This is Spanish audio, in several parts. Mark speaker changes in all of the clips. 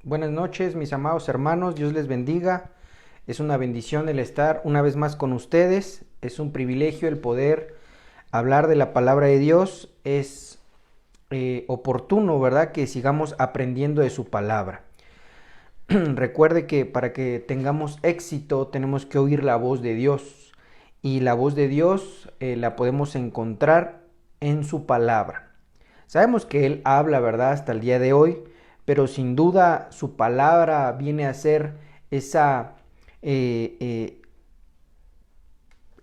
Speaker 1: Buenas noches, mis amados hermanos, Dios les bendiga. Es una bendición el estar una vez más con ustedes. Es un privilegio el poder hablar de la palabra de Dios. Es oportuno, ¿verdad?, que sigamos aprendiendo de su palabra. Recuerde que para que tengamos éxito tenemos que oír la voz de Dios. Y la voz de Dios la podemos encontrar en su palabra. Sabemos que Él habla, ¿verdad?, hasta el día de hoy, pero sin duda su palabra viene a ser esa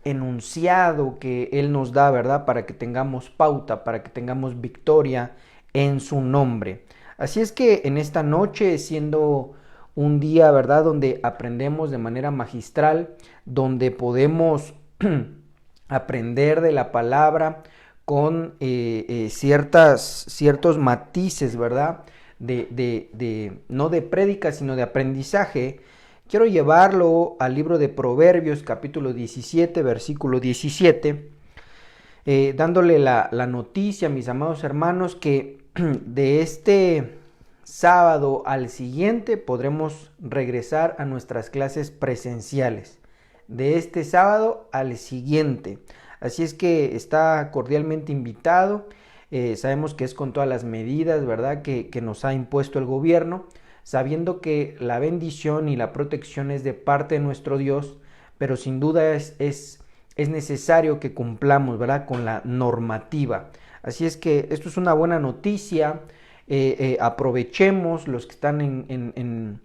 Speaker 1: enunciado que Él nos da, ¿verdad?, para que tengamos pauta, para que tengamos victoria en su nombre. Así es que en esta noche, siendo un día, ¿verdad?, donde aprendemos de manera magistral, donde podemos aprender de la palabra con ciertos matices, ¿verdad?, no de prédica, sino de aprendizaje. Quiero llevarlo al libro de Proverbios, capítulo 17, versículo 17, dándole la noticia, mis amados hermanos, que de este sábado al siguiente podremos regresar a nuestras clases presenciales. De este sábado al siguiente. Así es que está cordialmente invitado. Sabemos que es con todas las medidas, ¿verdad?, que nos ha impuesto el gobierno, sabiendo que la bendición y la protección es de parte de nuestro Dios, pero sin duda es necesario que cumplamos, ¿verdad?, con la normativa. Así es que esto es una buena noticia. Aprovechemos los que están en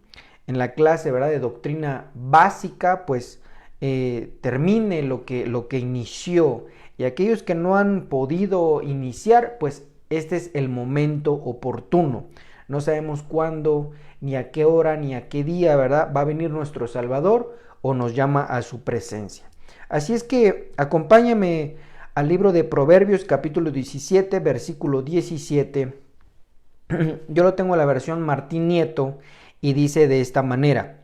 Speaker 1: la clase, ¿verdad?, de doctrina básica, pues termine lo que inició. Y aquellos que no han podido iniciar, pues este es el momento oportuno. No sabemos cuándo, ni a qué hora, ni a qué día, ¿verdad?, va a venir nuestro Salvador o nos llama a su presencia. Así es que acompáñame al libro de Proverbios, capítulo 17, versículo 17. Yo lo tengo en la versión Martín Nieto y dice de esta manera: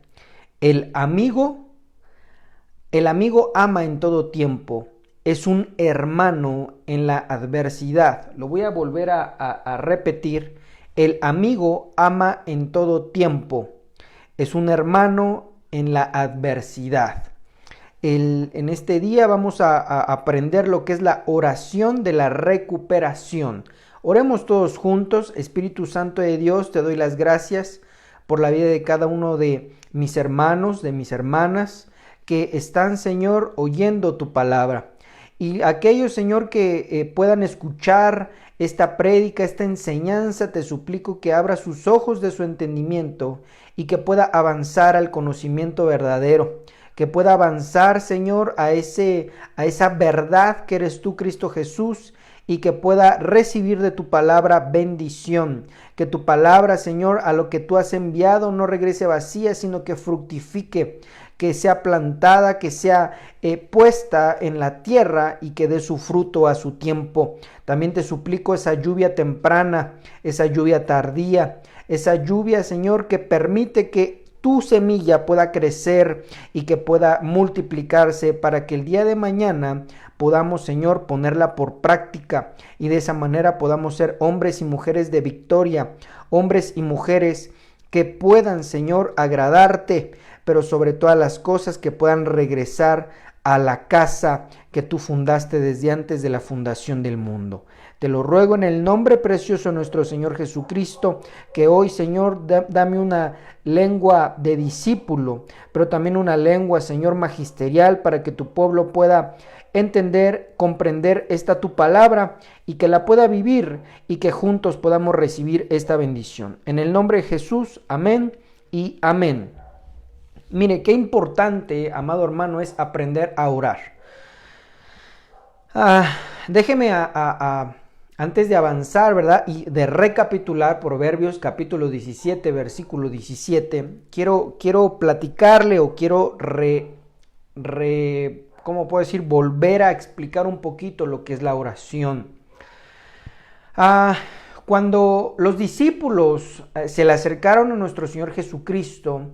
Speaker 1: El amigo ama en todo tiempo, es un hermano en la adversidad. Lo voy a volver a repetir. El amigo ama en todo tiempo, es un hermano en la adversidad. En este día vamos a aprender lo que es la oración de la recuperación. Oremos todos juntos. Espíritu Santo de Dios, te doy las gracias por la vida de cada uno de mis hermanos, de mis hermanas, que están, Señor, oyendo tu palabra. Y aquellos, Señor, que puedan escuchar esta prédica, esta enseñanza, te suplico que abra sus ojos de su entendimiento y que pueda avanzar al conocimiento verdadero, que pueda avanzar, Señor, a esa verdad que eres tú, Cristo Jesús, y que pueda recibir de tu palabra bendición. Que tu palabra, Señor, a lo que tú has enviado no regrese vacía, sino que fructifique, que sea plantada, que sea puesta en la tierra y que dé su fruto a su tiempo. También te suplico esa lluvia temprana, esa lluvia tardía, esa lluvia, Señor, que permite que tu semilla pueda crecer y que pueda multiplicarse para que el día de mañana podamos, Señor, ponerla por práctica y de esa manera podamos ser hombres y mujeres de victoria, hombres y mujeres que puedan, Señor, agradarte, pero sobre todas las cosas que puedan regresar a la casa que tú fundaste desde antes de la fundación del mundo. Te lo ruego en el nombre precioso de nuestro Señor Jesucristo, que hoy, Señor, dame una lengua de discípulo, pero también una lengua, Señor, magisterial, para que tu pueblo pueda entender, comprender esta tu palabra y que la pueda vivir y que juntos podamos recibir esta bendición. En el nombre de Jesús, amén y amén. Mire, qué importante, amado hermano, es aprender a orar. Déjeme antes de avanzar, ¿verdad?, y de recapitular Proverbios capítulo 17, versículo 17, quiero platicarle o quiero ¿cómo puedo decir? Volver a explicar un poquito lo que es la oración. Cuando los discípulos se le acercaron a nuestro Señor Jesucristo,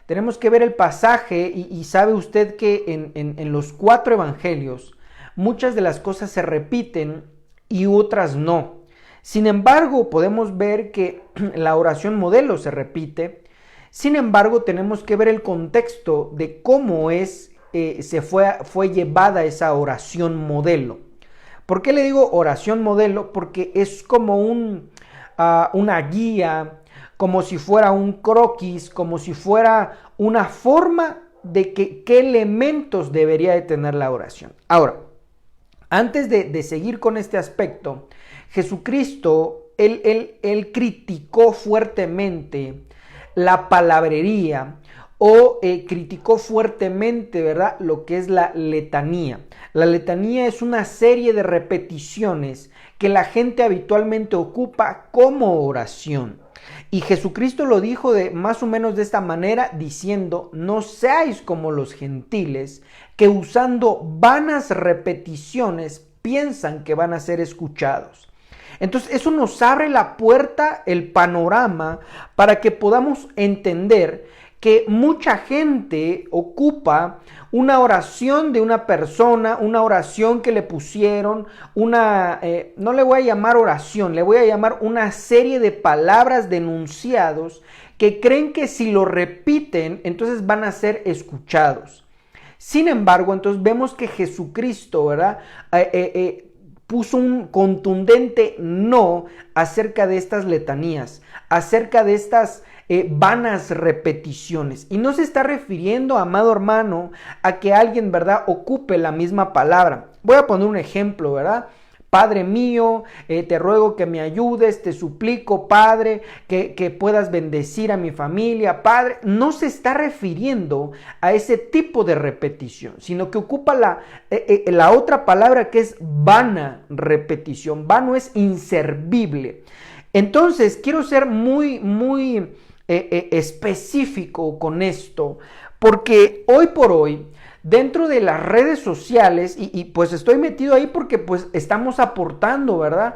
Speaker 1: tenemos que ver el pasaje y sabe usted que en los 4 evangelios muchas de las cosas se repiten y otras no. Sin embargo, podemos ver que la oración modelo se repite. Sin embargo, tenemos que ver el contexto de cómo fue llevada esa oración modelo. ¿Por qué le digo oración modelo? Porque es como una guía, como si fuera un croquis, como si fuera una forma de qué elementos debería de tener la oración. Ahora, antes de seguir con este aspecto, Jesucristo, él criticó fuertemente la palabrería o criticó fuertemente, ¿verdad?, lo que es la letanía. La letanía es una serie de repeticiones que la gente habitualmente ocupa como oración. Y Jesucristo lo dijo más o menos de esta manera, diciendo: no seáis como los gentiles, que usando vanas repeticiones piensan que van a ser escuchados. Entonces eso nos abre la puerta, el panorama, para que podamos entender que mucha gente ocupa una oración de una persona, una oración que le pusieron, no le voy a llamar oración, le voy a llamar una serie de palabras de enunciados que creen que si lo repiten, entonces van a ser escuchados. Sin embargo, entonces vemos que Jesucristo, ¿verdad?, puso un contundente no acerca de estas letanías, acerca de estas vanas repeticiones. Y no se está refiriendo, amado hermano, a que alguien, ¿verdad?, ocupe la misma palabra. Voy a poner un ejemplo, ¿verdad? Padre mío, te ruego que me ayudes, te suplico, Padre, que puedas bendecir a mi familia, Padre. No se está refiriendo a ese tipo de repetición, sino que ocupa la otra palabra, que es vana repetición. Vano es inservible. Entonces, quiero ser muy específico con esto, porque hoy por hoy, dentro de las redes sociales, y pues estoy metido ahí porque pues estamos aportando, ¿verdad?,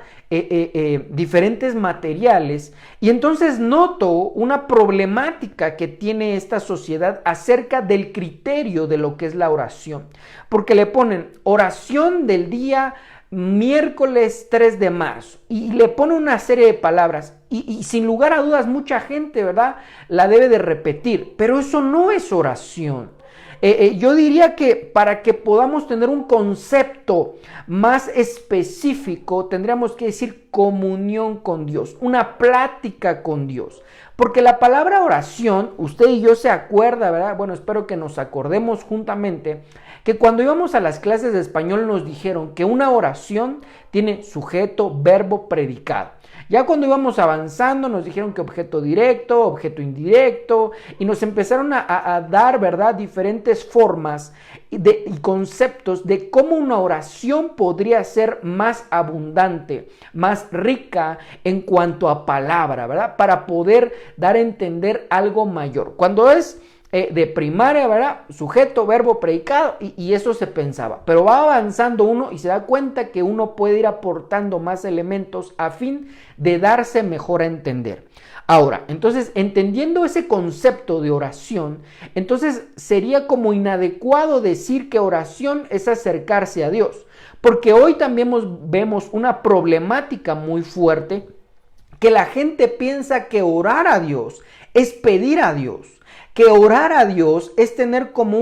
Speaker 1: diferentes materiales, y entonces noto una problemática que tiene esta sociedad acerca del criterio de lo que es la oración, porque le ponen oración del día miércoles 3 de marzo y le pone una serie de palabras y sin lugar a dudas mucha gente, ¿verdad?, la debe de repetir, pero eso no es oración. Yo diría que para que podamos tener un concepto más específico, tendríamos que decir comunión con Dios, una plática con Dios. Porque la palabra oración, usted y yo se acuerda, ¿verdad? Bueno, espero que nos acordemos juntamente, que cuando íbamos a las clases de español nos dijeron que una oración tiene sujeto, verbo, predicado. Ya cuando íbamos avanzando nos dijeron que objeto directo, objeto indirecto, y nos empezaron a dar, ¿verdad?, diferentes formas y conceptos de cómo una oración podría ser más abundante, más rica en cuanto a palabra, ¿verdad?, para poder dar a entender algo mayor. Cuando es de primaria, ¿verdad?, sujeto, verbo, predicado, y eso se pensaba. Pero va avanzando uno y se da cuenta que uno puede ir aportando más elementos a fin de darse mejor a entender. Ahora, entonces, entendiendo ese concepto de oración, entonces sería como inadecuado decir que oración es acercarse a Dios, porque hoy también vemos una problemática muy fuerte, que la gente piensa que orar a Dios es pedir a Dios. Que orar a Dios es tener como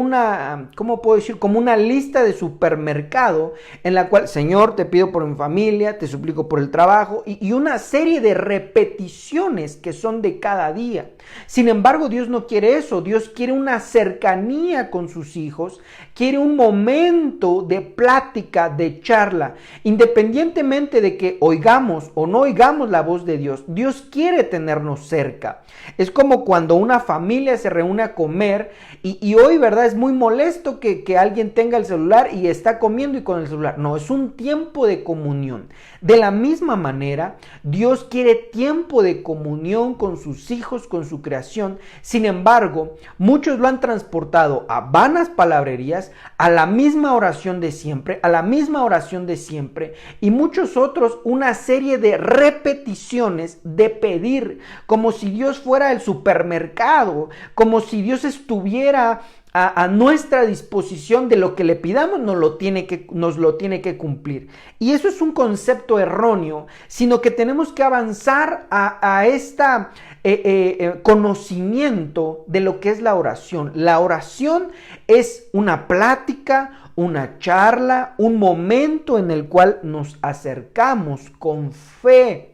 Speaker 1: ¿cómo puedo decir? Como una lista de supermercado en la cual, Señor, te pido por mi familia, te suplico por el trabajo y una serie de repeticiones que son de cada día. Sin embargo, Dios no quiere eso. Dios quiere una cercanía con sus hijos, quiere un momento de plática, de charla. Independientemente de que oigamos o no oigamos la voz de Dios, Dios quiere tenernos cerca. Es como cuando una familia se reúne a comer y hoy, ¿verdad?, es muy molesto que alguien tenga el celular y está comiendo y con el celular. No, es un tiempo de comunión. De la misma manera, Dios quiere tiempo de comunión con sus hijos, con su creación. Sin embargo, muchos lo han transportado a vanas palabrerías, a la misma oración de siempre, y muchos otros una serie de repeticiones de pedir, como si Dios fuera el supermercado, como si Dios estuviera a nuestra disposición de lo que le pidamos, nos lo tiene que cumplir. Y eso es un concepto erróneo, sino que tenemos que avanzar a conocimiento de lo que es la oración. La oración es una plática, una charla, un momento en el cual nos acercamos con fe,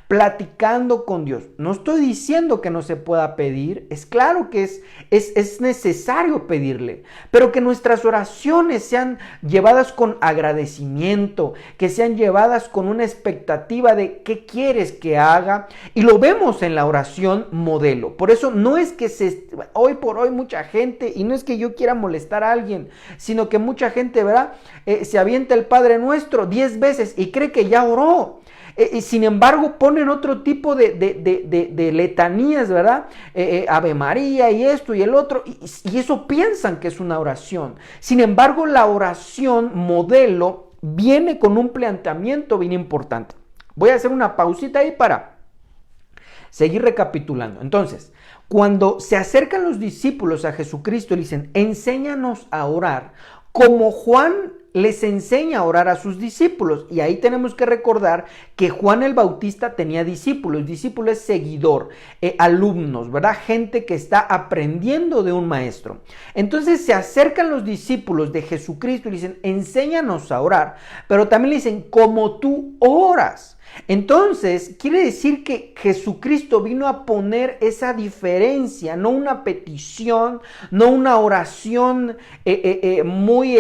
Speaker 1: platicando con Dios. No estoy diciendo que no se pueda pedir, es claro que es necesario pedirle, pero que nuestras oraciones sean llevadas con agradecimiento, que sean llevadas con una expectativa de qué quieres que haga, y lo vemos en la oración modelo. Por eso no es que hoy por hoy mucha gente, y no es que yo quiera molestar a alguien, sino que mucha gente, ¿verdad? Se avienta el Padre Nuestro 10 veces y cree que ya oró. Sin embargo, ponen otro tipo de letanías, ¿verdad? Ave María y esto y el otro, y eso piensan que es una oración. Sin embargo, la oración modelo viene con un planteamiento bien importante. Voy a hacer una pausita ahí para seguir recapitulando. Entonces, cuando se acercan los discípulos a Jesucristo y le dicen, enséñanos a orar, como Juan les enseña a orar a sus discípulos. Y ahí tenemos que recordar que Juan el Bautista tenía discípulos. Discípulo es seguidor, alumnos, ¿verdad? Gente que está aprendiendo de un maestro. Entonces se acercan los discípulos de Jesucristo y dicen, enséñanos a orar. Pero también le dicen, como tú oras. Entonces, quiere decir que Jesucristo vino a poner esa diferencia, no una petición, no una oración muy,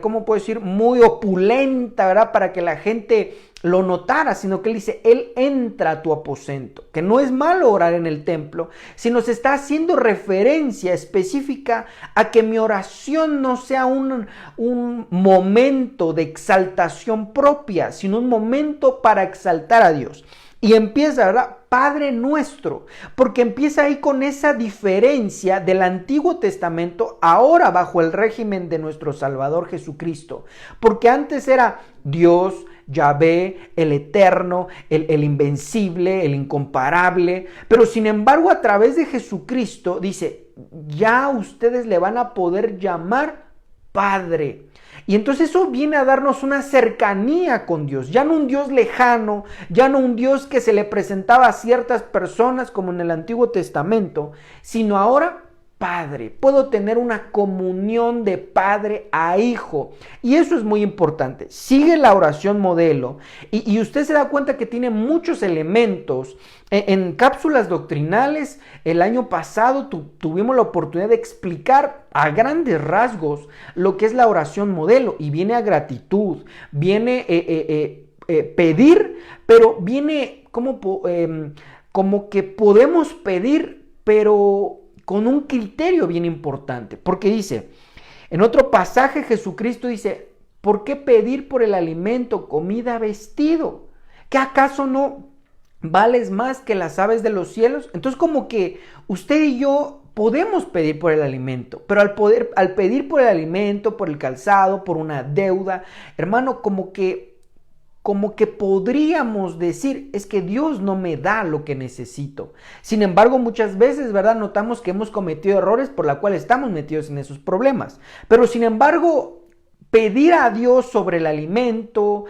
Speaker 1: ¿cómo puedo decir? Muy opulenta, ¿verdad? Para que la gente lo notara, sino que él dice, él entra a tu aposento, que no es malo orar en el templo, sino se está haciendo referencia específica a que mi oración no sea un momento de exaltación propia, sino un momento para exaltar a Dios. Y empieza, ¿verdad? Padre nuestro, porque empieza ahí con esa diferencia del Antiguo Testamento, ahora bajo el régimen de nuestro Salvador Jesucristo, porque antes era Dios, Yahvé, el eterno, el invencible, el incomparable, pero sin embargo a través de Jesucristo dice, ya ustedes le van a poder llamar Padre. Y entonces eso viene a darnos una cercanía con Dios, ya no un Dios lejano, ya no un Dios que se le presentaba a ciertas personas como en el Antiguo Testamento, sino ahora Padre. Puedo tener una comunión de padre a hijo. Y eso es muy importante. Sigue la oración modelo y usted se da cuenta que tiene muchos elementos. En cápsulas doctrinales, el año pasado tuvimos la oportunidad de explicar a grandes rasgos lo que es la oración modelo. Y viene a gratitud, viene pedir, pero viene como que podemos pedir, pero con un criterio bien importante, porque dice, en otro pasaje Jesucristo dice, ¿por qué pedir por el alimento, comida, vestido? ¿Que acaso no vales más que las aves de los cielos? Entonces como que usted y yo podemos pedir por el alimento, pero al pedir por el alimento, por el calzado, por una deuda, hermano, como que podríamos decir, es que Dios no me da lo que necesito. Sin embargo, muchas veces, ¿verdad? Notamos que hemos cometido errores por la cual estamos metidos en esos problemas. Pero sin embargo, pedir a Dios sobre el alimento,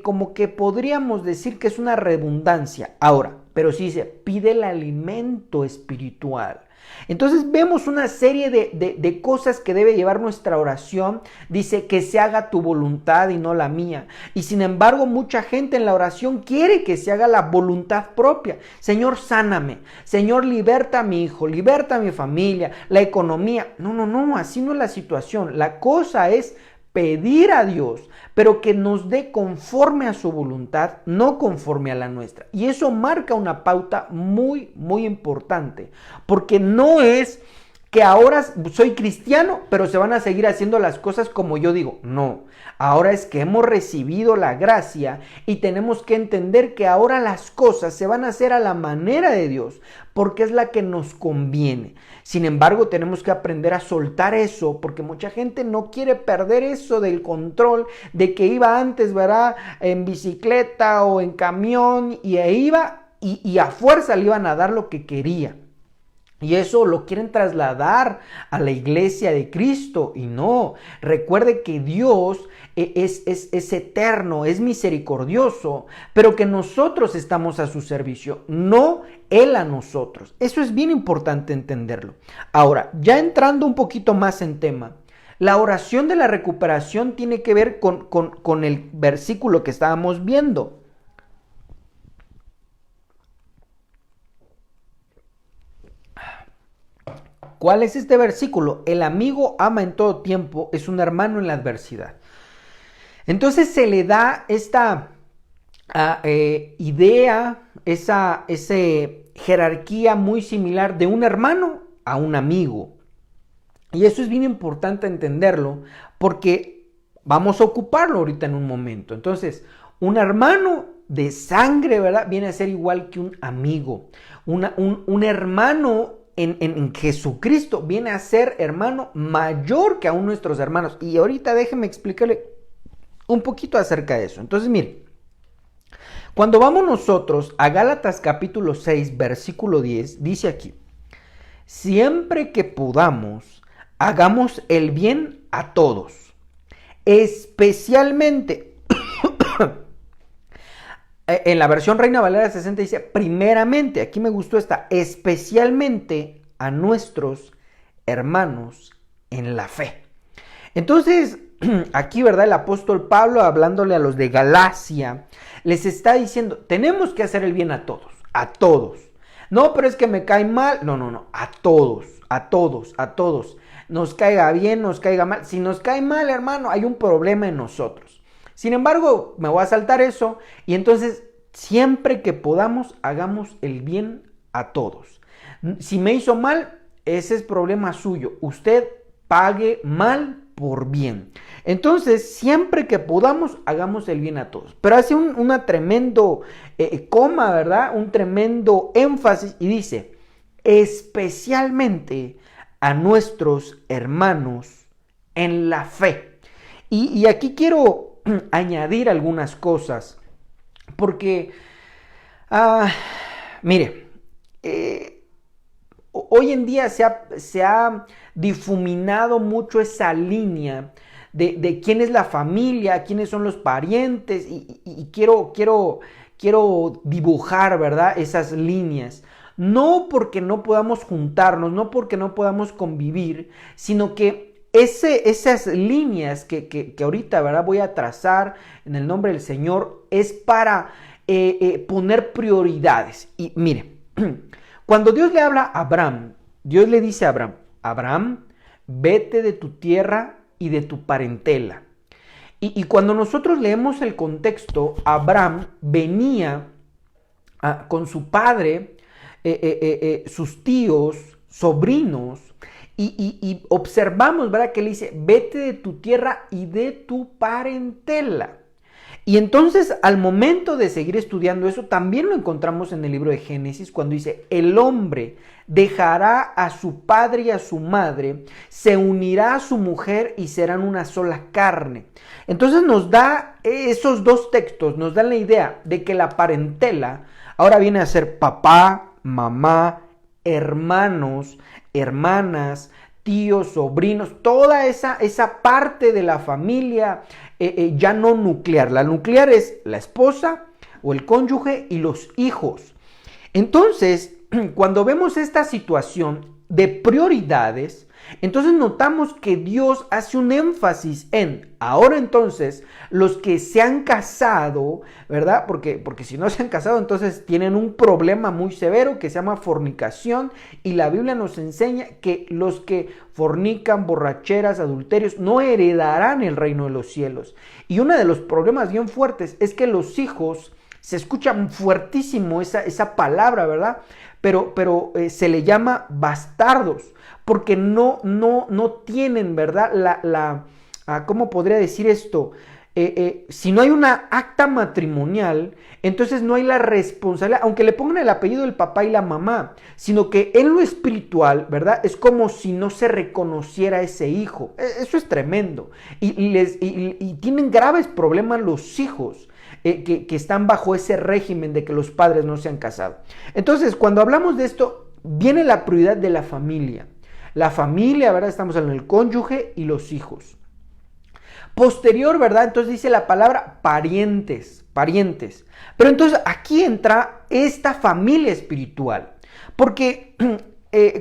Speaker 1: como que podríamos decir que es una redundancia. Ahora, pero sí dice, pide el alimento espiritual. Entonces vemos una serie de cosas que debe llevar nuestra oración. Dice que se haga tu voluntad y no la mía. Y sin embargo mucha gente en la oración quiere que se haga la voluntad propia. Señor, sáname. Señor, liberta a mi hijo, liberta a mi familia, la economía. No, así no es la situación. La cosa es pedir a Dios, pero que nos dé conforme a su voluntad, no conforme a la nuestra. Y eso marca una pauta muy, muy importante, porque no es que ahora soy cristiano, pero se van a seguir haciendo las cosas como yo digo. No, ahora es que hemos recibido la gracia y tenemos que entender que ahora las cosas se van a hacer a la manera de Dios, porque es la que nos conviene. Sin embargo, tenemos que aprender a soltar eso, porque mucha gente no quiere perder eso del control de que iba antes, ¿verdad? En bicicleta o en camión y iba y a fuerza le iban a dar lo que quería. Y eso lo quieren trasladar a la iglesia de Cristo. Y no, recuerde que Dios es eterno, es misericordioso, pero que nosotros estamos a su servicio, no Él a nosotros. Eso es bien importante entenderlo. Ahora, ya entrando un poquito más en tema, la oración de la recuperación tiene que ver con el versículo que estábamos viendo. ¿Cuál es este versículo? El amigo ama en todo tiempo, es un hermano en la adversidad. Entonces se le da esta idea, esa jerarquía muy similar de un hermano a un amigo. Y eso es bien importante entenderlo porque vamos a ocuparlo ahorita en un momento. Entonces, un hermano de sangre, ¿verdad? Viene a ser igual que un amigo. Un hermano en Jesucristo viene a ser hermano mayor que aún nuestros hermanos. Y ahorita déjeme explicarle un poquito acerca de eso. Entonces, mire, cuando vamos nosotros a Gálatas capítulo 6, versículo 10, dice aquí, siempre que podamos, hagamos el bien a todos, especialmente, en la versión Reina Valera 60 dice, primeramente, aquí me gustó esta, especialmente a nuestros hermanos en la fe. Entonces, aquí, ¿verdad? El apóstol Pablo, hablándole a los de Galacia, les está diciendo, tenemos que hacer el bien a todos, a todos. No, pero es que me cae mal. No, a todos, a todos, a todos. Nos caiga bien, nos caiga mal. Si nos cae mal, hermano, hay un problema en nosotros. Sin embargo, me voy a saltar eso y entonces, siempre que podamos, hagamos el bien a todos. Si me hizo mal, ese es problema suyo. Usted pague mal por bien. Entonces, siempre que podamos, hagamos el bien a todos. Pero hace una tremendo coma, ¿verdad? Un tremendo énfasis y dice, especialmente a nuestros hermanos en la fe. Y aquí quiero añadir algunas cosas, porque, mire, hoy en día se ha difuminado mucho esa línea de quién es la familia, quiénes son los parientes, y quiero dibujar, ¿verdad? Esas líneas. No porque no podamos juntarnos, no porque no podamos convivir, sino que esas líneas que ahorita, ¿verdad? Voy a trazar en el nombre del Señor es para poner prioridades. Y mire, cuando Dios le habla a Abraham, Dios le dice a Abraham, Abraham, vete de tu tierra y de tu parentela. Y cuando nosotros leemos el contexto, Abraham venía con su padre, sus tíos, sobrinos, y observamos, ¿verdad? Que le dice, vete de tu tierra y de tu parentela. Y entonces, al momento de seguir estudiando eso, también lo encontramos en el libro de Génesis, cuando dice, el hombre dejará a su padre y a su madre, se unirá a su mujer y serán una sola carne. Entonces nos da esos dos textos, nos dan la idea de que la parentela ahora viene a ser papá, mamá, hermanos, hermanas, tíos, sobrinos, toda esa parte de la familia ya no nuclear. La nuclear es la esposa o el cónyuge y los hijos. Entonces, cuando vemos esta situación de prioridades, entonces notamos que Dios hace un énfasis en, ahora entonces, los que se han casado, ¿verdad? Porque si no se han casado, entonces tienen un problema muy severo que se llama fornicación, y la Biblia nos enseña que los que fornican, borracheras, adulterios, no heredarán el reino de los cielos. Y uno de los problemas bien fuertes es que los hijos, se escucha fuertísimo esa palabra, ¿verdad? Pero se le llama bastardos, porque no tienen, ¿verdad? ¿Cómo podría decir esto? Si no hay una acta matrimonial, entonces no hay la responsabilidad, aunque le pongan el apellido del papá y la mamá, sino que en lo espiritual, ¿verdad? Es como si no se reconociera ese hijo. Eso es tremendo. Y tienen graves problemas los hijos que están bajo ese régimen de que los padres no se han casado. Entonces, cuando hablamos de esto, viene la prioridad de la familia. La familia, ¿verdad? Estamos en el cónyuge y los hijos. Posterior, ¿verdad? Entonces dice la palabra parientes. Pero entonces aquí entra esta familia espiritual. Porque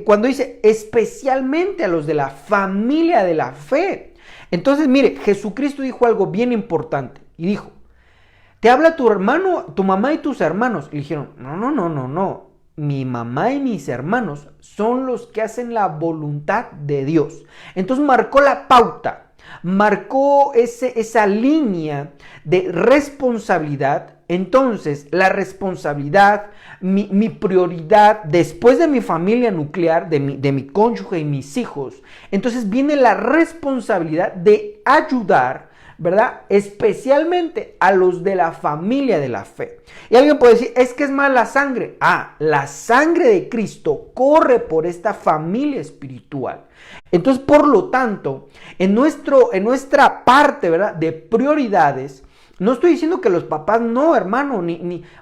Speaker 1: cuando dice especialmente a los de la familia de la fe. Entonces, mire, Jesucristo dijo algo bien importante. Y dijo, te habla tu hermano, tu mamá y tus hermanos. Y le dijeron, no. Mi mamá y mis hermanos son los que hacen la voluntad de Dios. Entonces marcó la pauta. Marcó esa línea de responsabilidad. Entonces, la responsabilidad, mi prioridad, después de mi familia nuclear, de mi cónyuge y mis hijos, entonces viene la responsabilidad de ayudar, ¿verdad? Especialmente a los de la familia de la fe. Y alguien puede decir, es que es más la sangre. La sangre de Cristo corre por esta familia espiritual. Entonces, por lo tanto, en nuestra parte, ¿verdad?, de prioridades, no estoy diciendo que los papás no, hermano,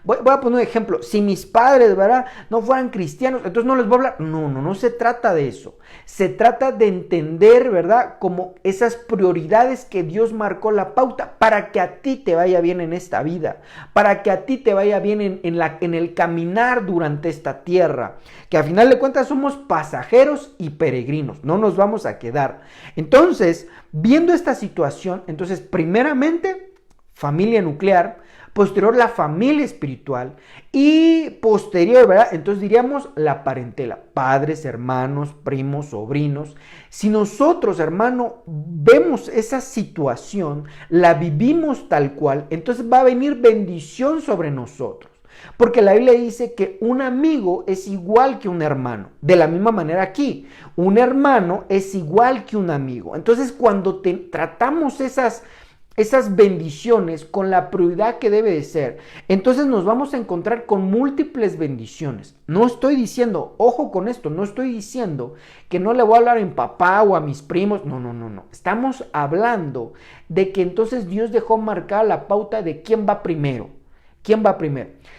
Speaker 1: voy a poner un ejemplo. Si mis padres, ¿verdad?, no fueran cristianos, entonces no les voy a hablar. No se trata de eso. Se trata de entender, ¿verdad?, como esas prioridades que Dios marcó la pauta para que a ti te vaya bien en esta vida, para que a ti te vaya bien en el caminar durante esta tierra, que a final de cuentas somos pasajeros y peregrinos, no nos vamos a quedar. Entonces, viendo esta situación, entonces primeramente familia nuclear, posterior la familia espiritual y posterior, ¿verdad? Entonces diríamos la parentela, padres, hermanos, primos, sobrinos. Si nosotros, hermano, vemos esa situación, la vivimos tal cual, entonces va a venir bendición sobre nosotros. Porque la Biblia dice que un amigo es igual que un hermano. De la misma manera aquí, un hermano es igual que un amigo. Entonces cuando tratamos esas bendiciones con la prioridad que debe de ser, entonces nos vamos a encontrar con múltiples bendiciones. No estoy diciendo, ojo con esto, no estoy diciendo que no le voy a hablar a mi papá o a mis primos, no. Estamos hablando de que entonces Dios dejó marcada la pauta de quién va primero.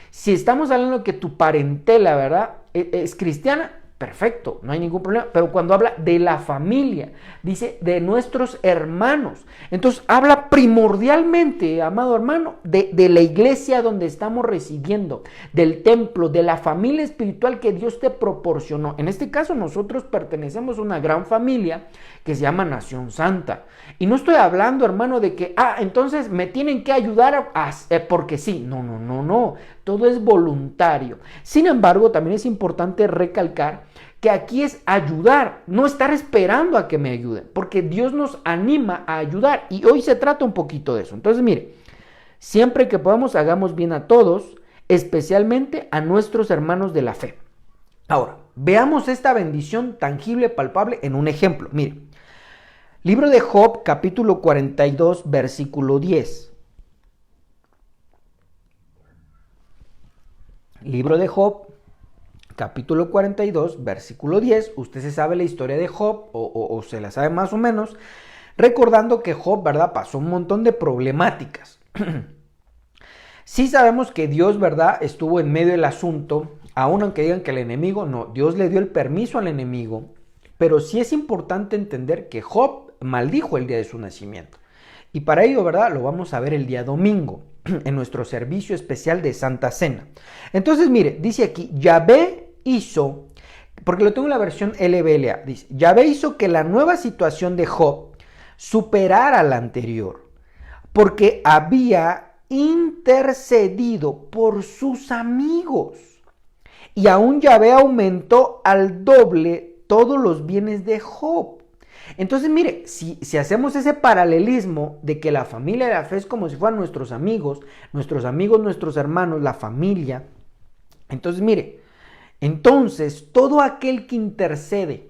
Speaker 1: Si estamos hablando de que tu parentela, ¿verdad?, es cristiana, perfecto, no hay ningún problema. Pero cuando habla de la familia, dice de nuestros hermanos. Entonces habla primordialmente, amado hermano, de la iglesia donde estamos residiendo, del templo, de la familia espiritual que Dios te proporcionó. En este caso nosotros pertenecemos a una gran familia que se llama Nación Santa. Y no estoy hablando, hermano, de que, entonces me tienen que ayudar porque sí. No. Todo es voluntario. Sin embargo, también es importante recalcar que aquí es ayudar, no estar esperando a que me ayuden, porque Dios nos anima a ayudar y hoy se trata un poquito de eso. Entonces, mire, siempre que podamos hagamos bien a todos, especialmente a nuestros hermanos de la fe. Ahora, veamos esta bendición tangible, palpable en un ejemplo. Mire, libro de Job, capítulo 42, versículo 10. Libro de Job, capítulo 42, versículo 10. Usted se sabe la historia de Job o se la sabe más o menos, recordando que Job, ¿verdad?, pasó un montón de problemáticas. Sí sabemos que Dios, ¿verdad?, estuvo en medio del asunto, aun aunque digan que el enemigo, no, Dios le dio el permiso al enemigo, pero sí es importante entender que Job maldijo el día de su nacimiento. Y para ello, ¿verdad?, lo vamos a ver el día domingo, en nuestro servicio especial de Santa Cena. Entonces, mire, dice aquí, Yahvé hizo, porque lo tengo en la versión LBLA, dice, Yahvé hizo que la nueva situación de Job superara la anterior, porque había intercedido por sus amigos. Y aún Yahvé aumentó al doble todos los bienes de Job. Entonces, mire, si hacemos ese paralelismo de que la familia de la fe es como si fueran nuestros amigos, nuestros hermanos, la familia. Entonces, mire, entonces todo aquel que intercede,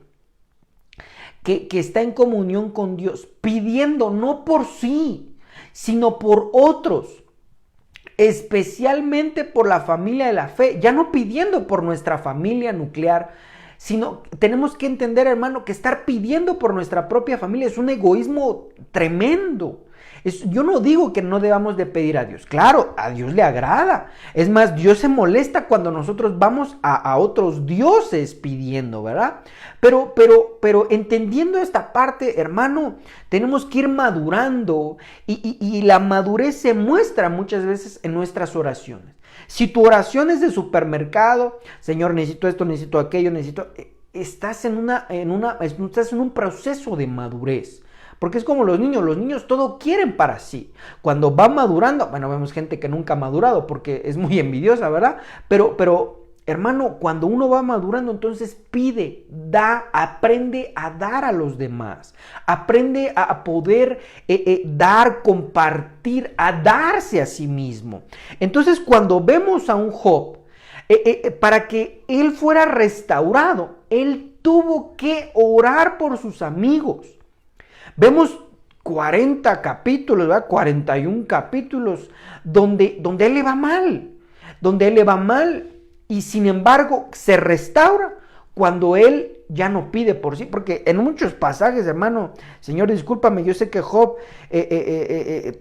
Speaker 1: que está en comunión con Dios, pidiendo no por sí, sino por otros, especialmente por la familia de la fe, ya no pidiendo por nuestra familia nuclear, sino tenemos que entender, hermano, que estar pidiendo por nuestra propia familia es un egoísmo tremendo. Yo no digo que no debamos de pedir a Dios. Claro, a Dios le agrada. Es más, Dios se molesta cuando nosotros vamos a otros dioses pidiendo, ¿verdad? Pero entendiendo esta parte, hermano, tenemos que ir madurando y la madurez se muestra muchas veces en nuestras oraciones. Si tu oración es de supermercado, Señor, necesito esto, necesito aquello, estás en un proceso de madurez. Porque es como los niños todo quieren para sí. Cuando va madurando, bueno, vemos gente que nunca ha madurado porque es muy envidiosa, ¿verdad? Pero hermano, cuando uno va madurando, entonces pide, da, aprende a dar a los demás. Aprende a poder dar, compartir, a darse a sí mismo. Entonces, cuando vemos a un Job, para que él fuera restaurado, él tuvo que orar por sus amigos. Vemos 40 capítulos, ¿verdad? 41 capítulos donde él le va mal, y sin embargo se restaura cuando él ya no pide por sí, porque en muchos pasajes, hermano, Señor, discúlpame, yo sé que Job,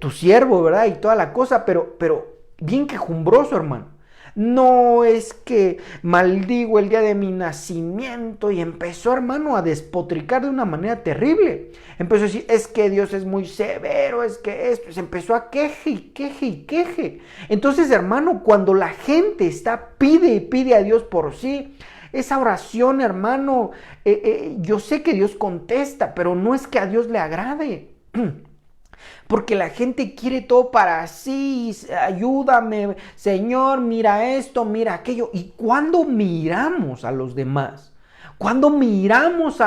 Speaker 1: tu siervo, ¿verdad? Y toda la cosa, pero bien quejumbroso, hermano. No es que maldigo el día de mi nacimiento, y empezó, hermano, a despotricar de una manera terrible. Empezó a decir, es que Dios es muy severo, es que esto, se empezó a queje. Entonces, hermano, cuando la gente pide y pide a Dios por sí, esa oración, hermano, yo sé que Dios contesta, pero no es que a Dios le agrade. Porque la gente quiere todo para sí, ayúdame, Señor, mira esto, mira aquello. ¿Y cuándo miramos a los demás? Cuando miramos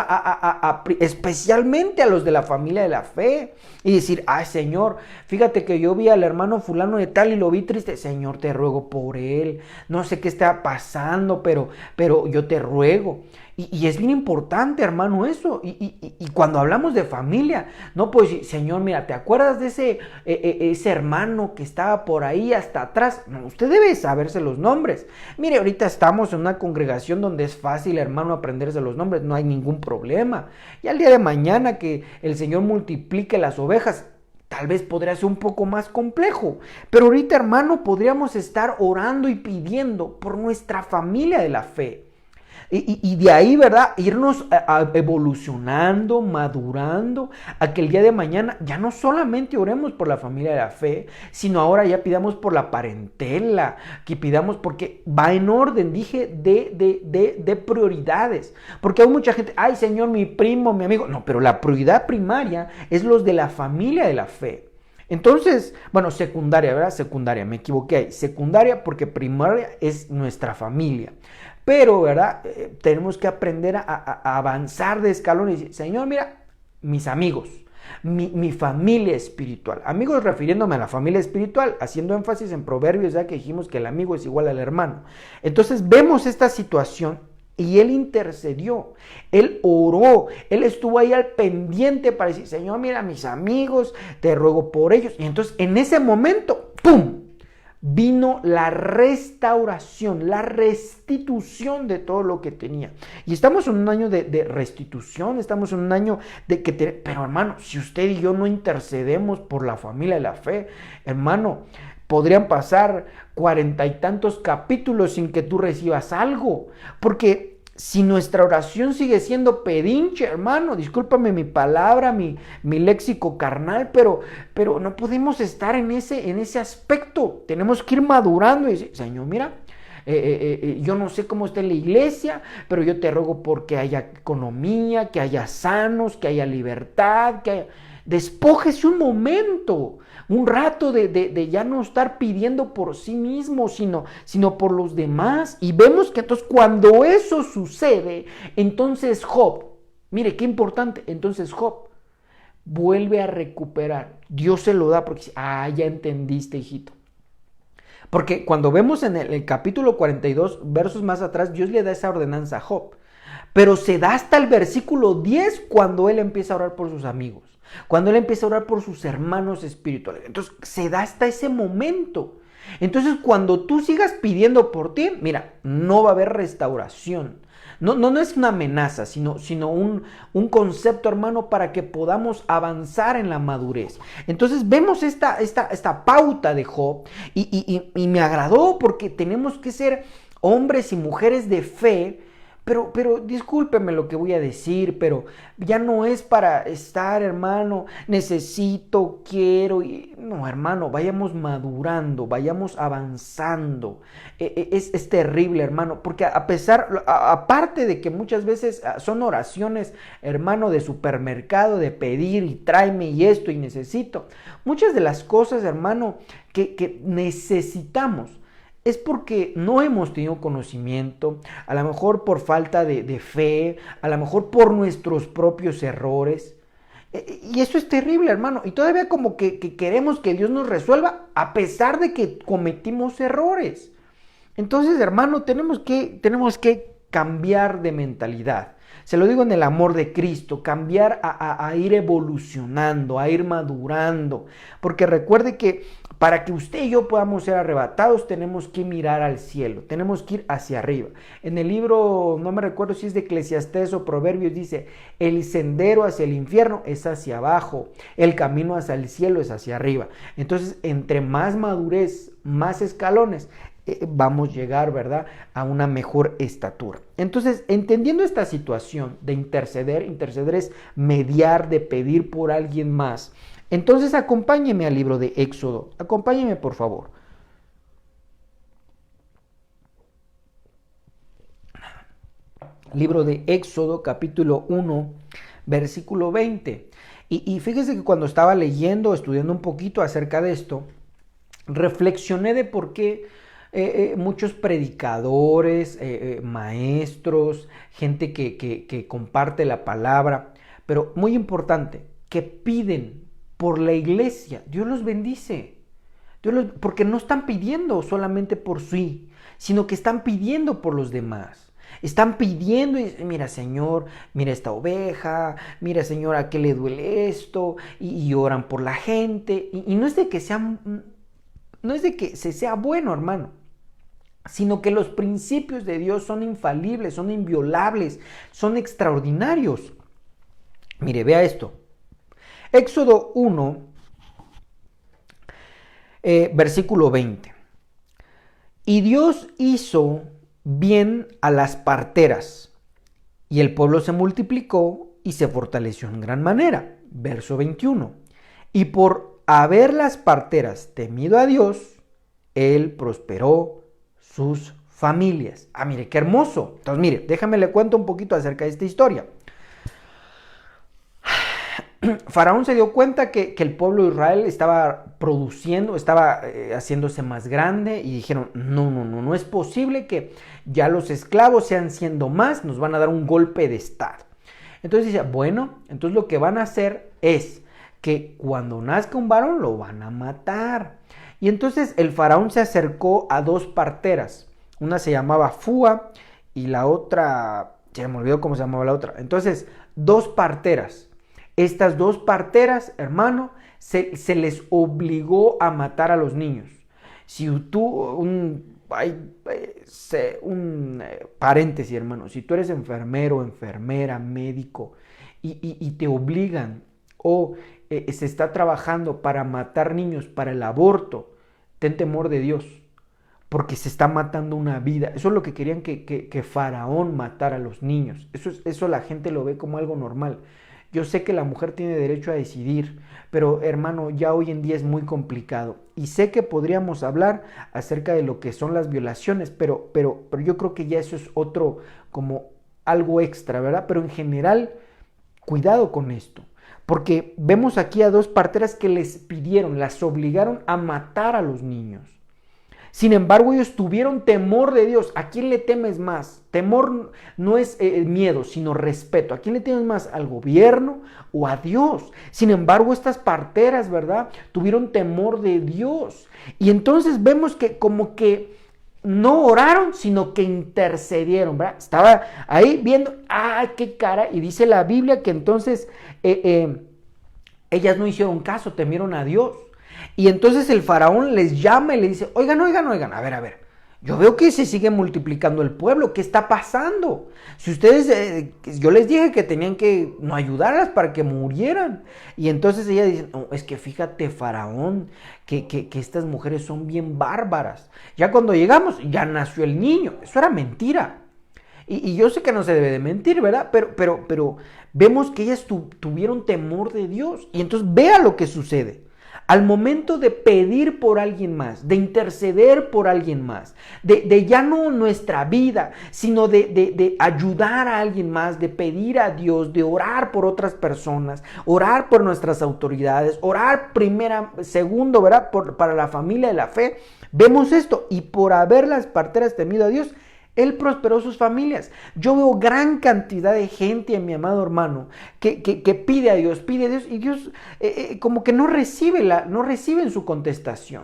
Speaker 1: especialmente a los de la familia de la fe y decir, ay, Señor, fíjate que yo vi al hermano fulano de tal y lo vi triste. Señor, te ruego por él. No sé qué está pasando, pero yo te ruego. Y es bien importante, hermano, eso. Y cuando hablamos de familia, no puedo decir, Señor, mira, ¿te acuerdas de ese hermano que estaba por ahí hasta atrás? No, usted debe saberse los nombres. Mire, ahorita estamos en una congregación donde es fácil, hermano, aprenderse los nombres, no hay ningún problema. Y al día de mañana que el Señor multiplique las ovejas, tal vez podría ser un poco más complejo. Pero ahorita, hermano, podríamos estar orando y pidiendo por nuestra familia de la fe. Y de ahí, ¿verdad? Irnos evolucionando, madurando, a que el día de mañana ya no solamente oremos por la familia de la fe, sino ahora ya pidamos por la parentela, que pidamos, porque va en orden, dije, de prioridades. Porque hay mucha gente, ay, Señor, mi primo, mi amigo. No, pero la prioridad primaria es los de la familia de la fe. Entonces, bueno, secundaria, ¿verdad? Secundaria, me equivoqué ahí. Secundaria porque primaria es nuestra familia. Pero, ¿verdad? Tenemos que aprender a avanzar de escalón y decir, Señor, mira, mis amigos, mi familia espiritual. Amigos refiriéndome a la familia espiritual, haciendo énfasis en Proverbios, ya que dijimos que el amigo es igual al hermano. Entonces vemos esta situación y él intercedió, él oró, él estuvo ahí al pendiente para decir, Señor, mira, mis amigos, te ruego por ellos. Y entonces en ese momento, ¡pum!, vino la restauración, la restitución de todo lo que tenía. Y estamos en un año de restitución, estamos en un año pero hermano, si usted y yo no intercedemos por la familia de la fe, hermano, podrían pasar 40 y tantos capítulos sin que tú recibas algo, porque si nuestra oración sigue siendo pedinche, hermano, discúlpame mi palabra, mi léxico carnal, pero no podemos estar en ese aspecto. Tenemos que ir madurando y decir, Señor, mira, yo no sé cómo está en la iglesia, pero yo te ruego porque haya economía, que haya sanos, que haya libertad, que haya... Despójese un momento, un rato de ya no estar pidiendo por sí mismo, sino por los demás. Y vemos que entonces cuando eso sucede, entonces Job, mire qué importante, entonces Job vuelve a recuperar. Dios se lo da porque dice, ya entendiste, hijito. Porque cuando vemos en el capítulo 42, versos más atrás, Dios le da esa ordenanza a Job. Pero se da hasta el versículo 10 cuando él empieza a orar por sus amigos. Cuando él empieza a orar por sus hermanos espirituales. Entonces se da hasta ese momento. Entonces, cuando tú sigas pidiendo por ti, mira, no va a haber restauración. No es una amenaza, sino un concepto, hermano, para que podamos avanzar en la madurez. Entonces vemos esta pauta de Job y me agradó porque tenemos que ser hombres y mujeres de fe. Pero discúlpeme lo que voy a decir, pero ya no es para estar, hermano, necesito, quiero. No, hermano, vayamos madurando, vayamos avanzando. Es terrible, hermano, porque aparte de que muchas veces son oraciones, hermano, de supermercado, de pedir y tráeme y esto y necesito. Muchas de las cosas, hermano, que necesitamos es porque no hemos tenido conocimiento, a lo mejor por falta de fe, a lo mejor por nuestros propios errores. Y eso es terrible, hermano. Y todavía como que queremos que Dios nos resuelva a pesar de que cometimos errores. Entonces, hermano, tenemos que cambiar de mentalidad. Se lo digo en el amor de Cristo, cambiar a ir evolucionando, a ir madurando. Porque recuerde que para que usted y yo podamos ser arrebatados, tenemos que mirar al cielo, tenemos que ir hacia arriba. En el libro, no me recuerdo si es de Eclesiastés o Proverbios, dice, el sendero hacia el infierno es hacia abajo, el camino hacia el cielo es hacia arriba. Entonces, entre más madurez, más escalones, vamos a llegar, ¿verdad?, a una mejor estatura. Entonces, entendiendo esta situación de interceder es mediar, de pedir por alguien más. Entonces, acompáñeme al libro de Éxodo. Acompáñeme, por favor. Libro de Éxodo, capítulo 1, versículo 20. Y fíjese que cuando estaba leyendo, estudiando un poquito acerca de esto, reflexioné de por qué muchos predicadores, maestros, gente que comparte la palabra, pero muy importante, que piden por la iglesia. Dios los bendice. Porque no están pidiendo solamente por sí, sino que están pidiendo por los demás. Están pidiendo y mira, Señor, mira esta oveja, mira, Señor, a qué le duele esto, y oran por la gente. Y no es de que se sea bueno, hermano, sino que los principios de Dios son infalibles, son inviolables, son extraordinarios. Mire, vea esto. Éxodo 1, versículo 20. Y Dios hizo bien a las parteras, y el pueblo se multiplicó y se fortaleció en gran manera. Verso 21. Y por haber las parteras temido a Dios, Él prosperó sus familias. Ah, mire, qué hermoso. Entonces, mire, déjame le cuento un poquito acerca de esta historia. Faraón se dio cuenta que el pueblo de Israel estaba produciendo, estaba haciéndose más grande y dijeron, no es posible que ya los esclavos sean siendo más, nos van a dar un golpe de estado. Entonces dice, bueno, entonces lo que van a hacer es que cuando nazca un varón lo van a matar. Y entonces el faraón se acercó a dos parteras, una se llamaba Fúa y la otra, ya me olvidó cómo se llamaba la otra. Entonces, dos parteras. Estas dos parteras, hermano, se les obligó a matar a los niños. Si tú, un paréntesis, hermano, si tú eres enfermero, enfermera, médico, y te obligan o se está trabajando para matar niños, para el aborto, ten temor de Dios, porque se está matando una vida. Eso es lo que querían que Faraón matara a los niños. Eso la gente lo ve como algo normal. Yo sé que la mujer tiene derecho a decidir, pero hermano, ya hoy en día es muy complicado. Y sé que podríamos hablar acerca de lo que son las violaciones, pero yo creo que ya eso es otro, como algo extra, ¿verdad? Pero en general, cuidado con esto. Porque vemos aquí a dos parteras que las obligaron a matar a los niños. Sin embargo, ellos tuvieron temor de Dios. ¿A quién le temes más? Temor no es miedo, sino respeto. ¿A quién le temes más? ¿Al gobierno o a Dios? Sin embargo, estas parteras, ¿verdad?, tuvieron temor de Dios. Y entonces vemos que como que no oraron, sino que intercedieron, ¿verdad? Estaba ahí viendo, ¡ay, qué cara! Y dice la Biblia que entonces ellas no hicieron caso, temieron a Dios. Y entonces el faraón les llama y le dice, oigan, a ver, yo veo que se sigue multiplicando el pueblo, ¿qué está pasando? Si ustedes, yo les dije que tenían que no ayudarlas para que murieran. Y entonces ella dice, no, es que fíjate, faraón, que estas mujeres son bien bárbaras. Ya cuando llegamos, ya nació el niño. Eso era mentira. Y yo sé que no se debe de mentir, ¿verdad? Pero vemos que ellas tuvieron temor de Dios. Y entonces vea lo que sucede. Al momento de pedir por alguien más, de interceder por alguien más, de ya no nuestra vida, sino de ayudar a alguien más, de pedir a Dios, de orar por otras personas, orar por nuestras autoridades, orar segundo, ¿verdad? Para la familia de la fe, vemos esto. Y por haber las parteras temido a Dios, Él prosperó sus familias. Yo veo gran cantidad de gente, mi amado hermano, que pide a Dios, y Dios como que no reciben su contestación.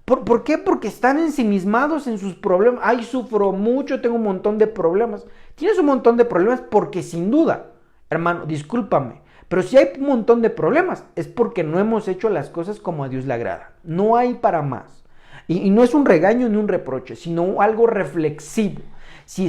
Speaker 1: ¿Por qué? Porque están ensimismados en sus problemas. Ay, sufro mucho, tengo un montón de problemas. Tienes un montón de problemas porque sin duda, hermano, discúlpame, pero si hay un montón de problemas es porque no hemos hecho las cosas como a Dios le agrada. No hay para más. Y no es un regaño ni un reproche, sino algo reflexivo. Si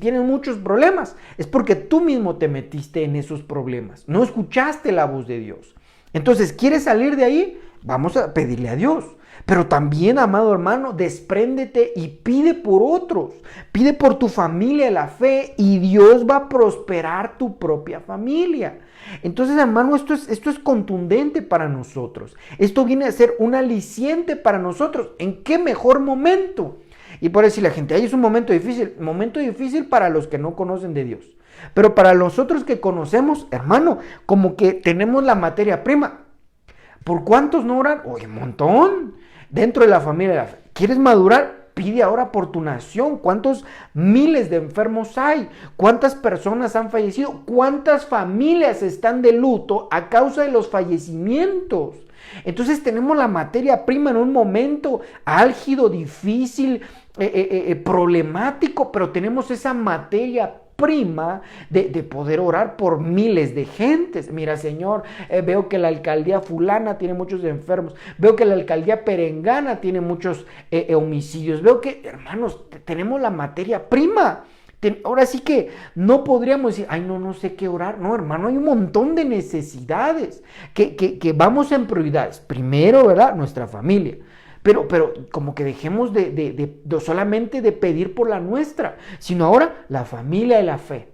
Speaker 1: tienes muchos problemas, es porque tú mismo te metiste en esos problemas. No escuchaste la voz de Dios. Entonces, ¿quieres salir de ahí? Vamos a pedirle a Dios. Pero también, amado hermano, despréndete y pide por otros. Pide por tu familia de la fe y Dios va a prosperar tu propia familia. Entonces, hermano, esto es contundente para nosotros. Esto viene a ser un aliciente para nosotros. ¿En qué mejor momento? Y por decir la gente, ahí es un momento difícil para los que no conocen de Dios. Pero para nosotros que conocemos, hermano, como que tenemos la materia prima. ¿Por cuántos no oran? Oye, un montón. Dentro de la familia de la fe. ¿Quieres madurar? Pide ahora por tu nación. ¿Cuántos miles de enfermos hay? ¿Cuántas personas han fallecido? ¿Cuántas familias están de luto a causa de los fallecimientos? Entonces tenemos la materia prima en un momento álgido, difícil, problemático, pero tenemos esa materia prima de poder orar por miles de gentes. Mira, Señor, veo que la alcaldía fulana tiene muchos enfermos, veo que la alcaldía perengana tiene muchos homicidios, veo que, hermanos, tenemos la materia prima. Ahora sí que no podríamos decir, ay, no sé qué orar. No, hermano, hay un montón de necesidades que vamos en prioridades. Primero, ¿verdad? Nuestra familia. Pero como que dejemos solamente de pedir por la nuestra, sino ahora la familia de la fe.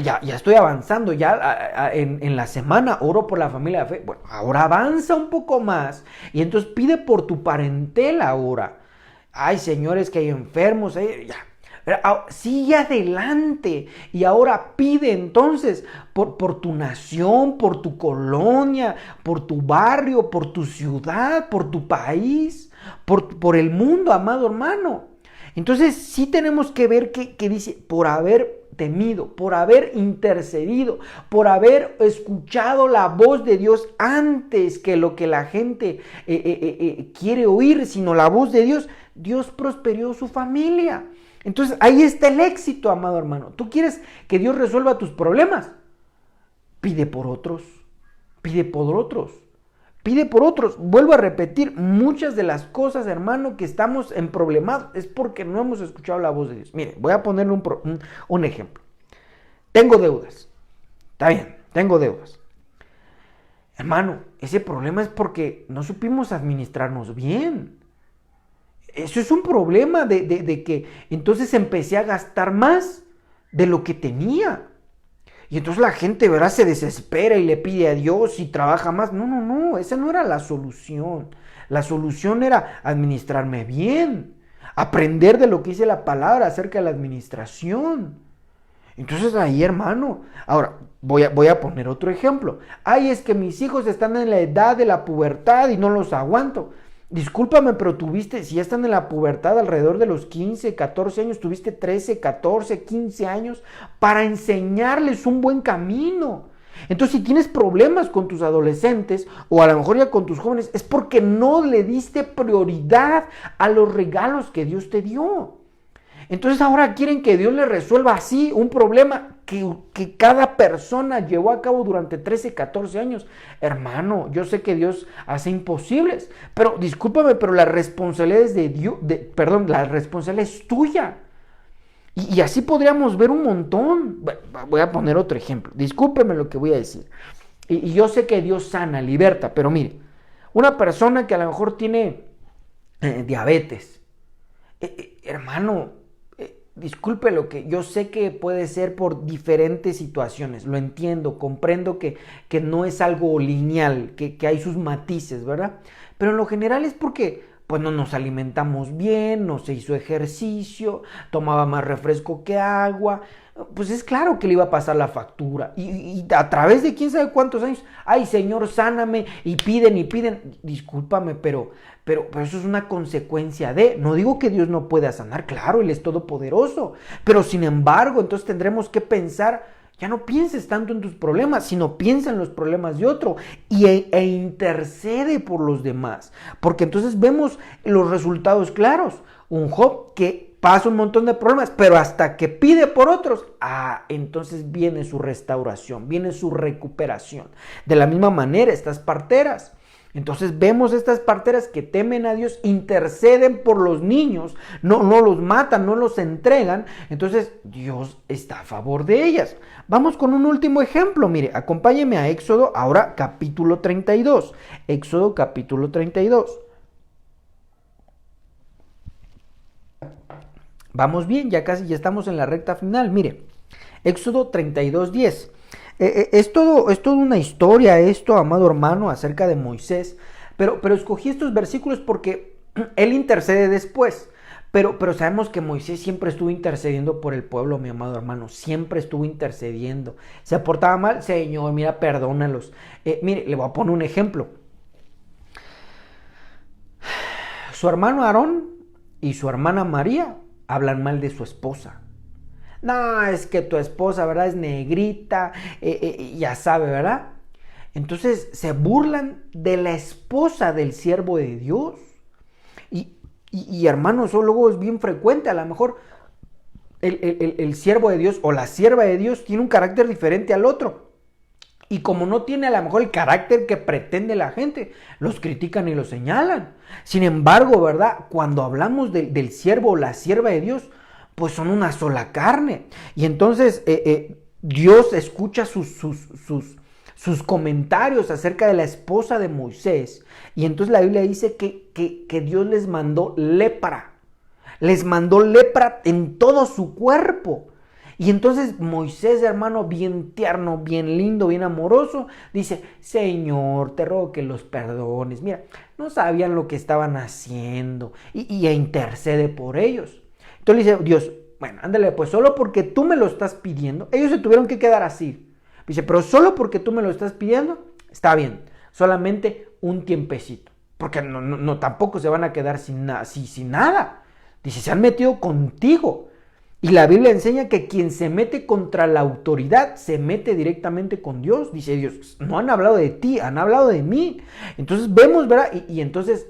Speaker 1: Ya estoy avanzando, en la semana oro por la familia de la fe. Bueno, ahora avanza un poco más y entonces pide por tu parentela ahora. Ay, señores, que hay enfermos, ya. Sigue adelante y ahora pide entonces por tu nación, por tu colonia, por tu barrio, por tu ciudad, por tu país, por el mundo, amado hermano. Entonces sí tenemos que ver que dice, por haber temido, por haber intercedido, por haber escuchado la voz de Dios antes que lo que la gente quiere oír, sino la voz de Dios, Dios prosperó su familia. Entonces ahí está el éxito, amado hermano. ¿Tú quieres que Dios resuelva tus problemas? Pide por otros, pide por otros, pide por otros. Vuelvo a repetir, muchas de las cosas, hermano, que estamos en problemas es porque no hemos escuchado la voz de Dios. Mire, voy a ponerle un ejemplo. Tengo deudas. Está bien, tengo deudas. Hermano, ese problema es porque no supimos administrarnos bien. Eso es un problema de que entonces empecé a gastar más de lo que tenía. Y entonces la gente, ¿verdad?, se desespera y le pide a Dios y trabaja más. No, esa no era la solución. La solución era administrarme bien, aprender de lo que dice la palabra acerca de la administración. Entonces ahí, hermano, ahora voy a poner otro ejemplo. Ay, es que mis hijos están en la edad de la pubertad y no los aguanto. Discúlpame, pero si ya están en la pubertad alrededor de los 15, 14 años, tuviste 13, 14, 15 años para enseñarles un buen camino. Entonces, si tienes problemas con tus adolescentes o a lo mejor ya con tus jóvenes, es porque no le diste prioridad a los regalos que Dios te dio. Entonces ahora quieren que Dios les resuelva así un problema. que cada persona llevó a cabo durante 13, 14 años. Hermano, yo sé que Dios hace imposibles, pero discúlpame, pero la responsabilidad es de Dios, la responsabilidad es tuya. Y así podríamos ver un montón. Voy a poner otro ejemplo. Discúlpeme lo que voy a decir. Y yo sé que Dios sana, liberta, pero mire, una persona que a lo mejor tiene diabetes, hermano, disculpe lo que yo sé que puede ser por diferentes situaciones, lo entiendo, comprendo que no es algo lineal, que hay sus matices, ¿verdad? Pero en lo general es porque pues no nos alimentamos bien, no se hizo ejercicio, tomaba más refresco que agua, pues es claro que le iba a pasar la factura. Y a través de quién sabe cuántos años, ay Señor, sáname, y piden, discúlpame, pero eso es una consecuencia de, no digo que Dios no pueda sanar, claro, Él es todopoderoso, pero sin embargo, entonces tendremos que pensar, ya no pienses tanto en tus problemas, sino piensa en los problemas de otro e intercede por los demás. Porque entonces vemos los resultados claros. Un Job que pasa un montón de problemas, pero hasta que pide por otros, entonces viene su restauración, viene su recuperación. De la misma manera, estas parteras. Entonces vemos estas parteras que temen a Dios, interceden por los niños, no los matan, no los entregan. Entonces Dios está a favor de ellas. Vamos con un último ejemplo. Mire, acompáñeme a Éxodo, ahora capítulo 32. Éxodo capítulo 32. Vamos bien, ya estamos en la recta final. Mire, Éxodo 32:10. Es todo una historia esto, amado hermano, acerca de Moisés, pero escogí estos versículos porque él intercede después, pero sabemos que Moisés siempre estuvo intercediendo por el pueblo, mi amado hermano, siempre estuvo intercediendo. Se portaba mal, Señor, mira, perdónalos. Mire, le voy a poner un ejemplo. Su hermano Aarón y su hermana María hablan mal de su esposa. No, es que tu esposa, ¿verdad? Es negrita, ya sabe, ¿verdad? Entonces se burlan de la esposa del siervo de Dios. Y hermano, eso luego es bien frecuente. A lo mejor el siervo de Dios o la sierva de Dios tiene un carácter diferente al otro. Y como no tiene a lo mejor el carácter que pretende la gente, los critican y los señalan. Sin embargo, ¿verdad? Cuando hablamos del siervo o la sierva de Dios, pues son una sola carne. Y entonces Dios escucha sus comentarios acerca de la esposa de Moisés. Y entonces la Biblia dice que Dios les mandó lepra. Les mandó lepra en todo su cuerpo. Y entonces Moisés, hermano, bien tierno, bien lindo, bien amoroso, dice, Señor, te ruego que los perdones. Mira, no sabían lo que estaban haciendo. Y intercede por ellos. Entonces le dice Dios, bueno, ándale, pues solo porque tú me lo estás pidiendo, ellos se tuvieron que quedar así. Dice, pero solo porque tú me lo estás pidiendo, está bien, solamente un tiempecito. Porque no tampoco se van a quedar sin nada. Dice, se han metido contigo. Y la Biblia enseña que quien se mete contra la autoridad se mete directamente con Dios. Dice Dios, no han hablado de ti, han hablado de mí. Entonces vemos, ¿verdad? Y entonces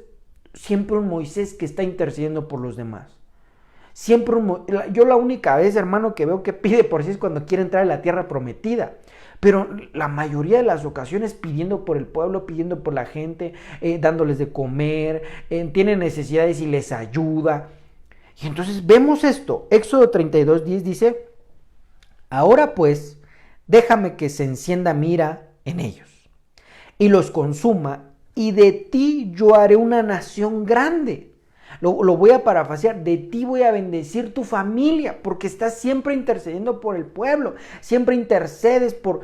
Speaker 1: siempre un Moisés que está intercediendo por los demás. Siempre yo la única vez, hermano, que veo que pide por sí es cuando quiere entrar en la tierra prometida. Pero la mayoría de las ocasiones pidiendo por el pueblo, pidiendo por la gente, dándoles de comer, tienen necesidades y les ayuda. Y entonces vemos esto. Éxodo 32:10 dice, ahora pues, déjame que se encienda mi ira en ellos y los consuma, y de ti yo haré una nación grande. Lo voy a parafrasear, de ti voy a bendecir tu familia, porque estás siempre intercediendo por el pueblo, siempre intercedes por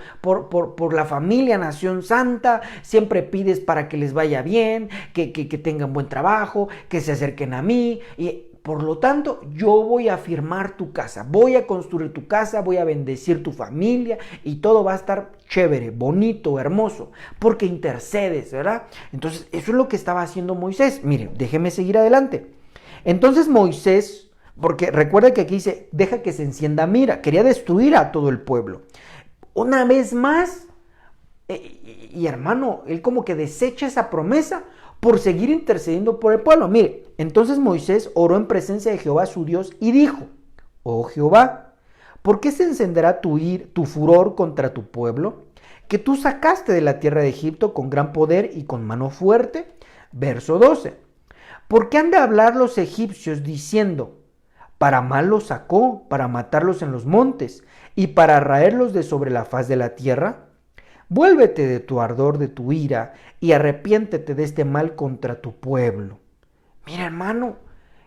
Speaker 1: la familia, nación santa, siempre pides para que les vaya bien, que tengan buen trabajo, que se acerquen a mí, y por lo tanto, yo voy a firmar tu casa, voy a construir tu casa, voy a bendecir tu familia y todo va a estar chévere, bonito, hermoso, porque intercedes, ¿verdad? Entonces, eso es lo que estaba haciendo Moisés. Mire, déjeme seguir adelante. Entonces Moisés, porque recuerda que aquí dice, deja que se encienda mira, quería destruir a todo el pueblo. Una vez más, y hermano, él como que desecha esa promesa por seguir intercediendo por el pueblo. Mire, entonces Moisés oró en presencia de Jehová su Dios y dijo, oh Jehová, ¿Por qué se encenderá tu furor contra tu pueblo, que tú sacaste de la tierra de Egipto con gran poder y con mano fuerte? Verso 12. ¿Por qué han de hablar los egipcios diciendo, para mal los sacó, para matarlos en los montes y para raerlos de sobre la faz de la tierra? Vuélvete de tu ardor, de tu ira, y arrepiéntete de este mal contra tu pueblo. Mira, hermano,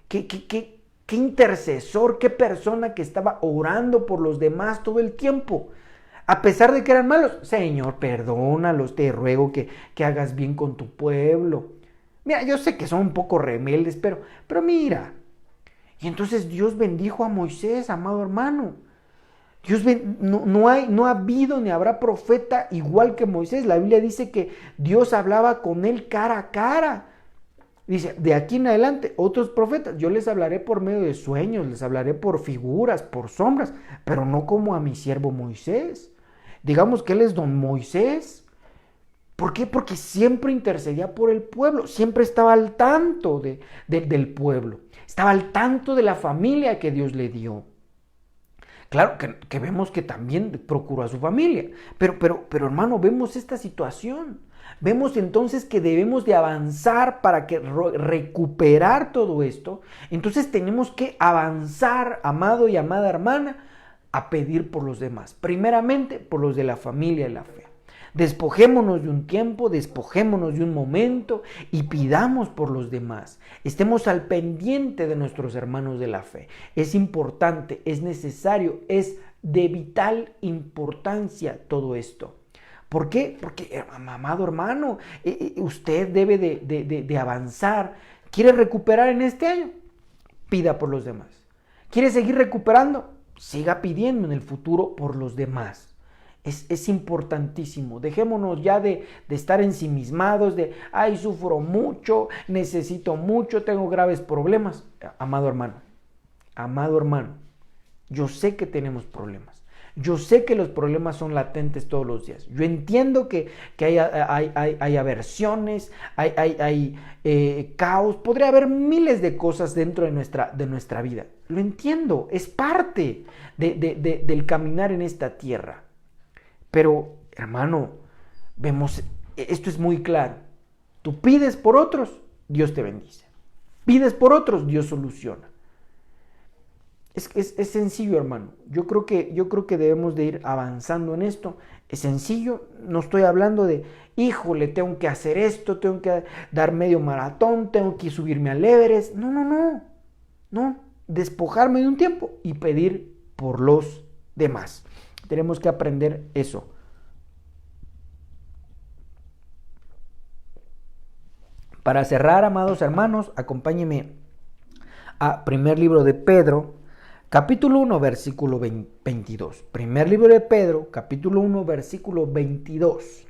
Speaker 1: qué intercesor, qué persona que estaba orando por los demás todo el tiempo. A pesar de que eran malos, Señor, perdónalos, te ruego que hagas bien con tu pueblo. Mira, yo sé que son un poco rebeldes, pero mira. Y entonces Dios bendijo a Moisés, amado hermano. No ha habido ni habrá profeta igual que Moisés. La Biblia dice que Dios hablaba con él cara a cara. Dice, de aquí en adelante, otros profetas, yo les hablaré por medio de sueños, les hablaré por figuras, por sombras, pero no como a mi siervo Moisés. Digamos que él es don Moisés. ¿Por qué? Porque siempre intercedía por el pueblo, siempre estaba al tanto del pueblo, estaba al tanto de la familia que Dios le dio. Claro que vemos que también procuró a su familia, pero hermano, vemos esta situación. Vemos entonces que debemos de avanzar para recuperar todo esto. Entonces tenemos que avanzar, amado y amada hermana, a pedir por los demás. Primeramente por los de la familia y la fe. Despojémonos de un tiempo, despojémonos de un momento y pidamos por los demás. Estemos al pendiente de nuestros hermanos de la fe. Es importante, es necesario, es de vital importancia todo esto. ¿Por qué? Porque, amado hermano, usted debe de avanzar. ¿Quiere recuperar en este año? Pida por los demás. ¿Quiere seguir recuperando? Siga pidiendo en el futuro por los demás. Es importantísimo. Dejémonos ya de estar ensimismados, ay, sufro mucho, necesito mucho, tengo graves problemas. Amado hermano, yo sé que tenemos problemas. Yo sé que los problemas son latentes todos los días. Yo entiendo que hay aversiones, hay caos. Podría haber miles de cosas dentro de nuestra vida. Lo entiendo, es parte del caminar en esta tierra. Pero, hermano, vemos, esto es muy claro. Tú pides por otros, Dios te bendice. Pides por otros, Dios soluciona. Es sencillo, hermano. Yo creo que debemos de ir avanzando en esto. Es sencillo. No estoy hablando de, híjole, tengo que hacer esto, tengo que dar medio maratón, tengo que subirme al Everest. No. Despojarme de un tiempo y pedir por los demás. Tenemos que aprender eso. Para cerrar, amados hermanos, acompáñenme a primer libro de Pedro, capítulo 1, versículo 22. Primer libro de Pedro, capítulo 1, versículo 22.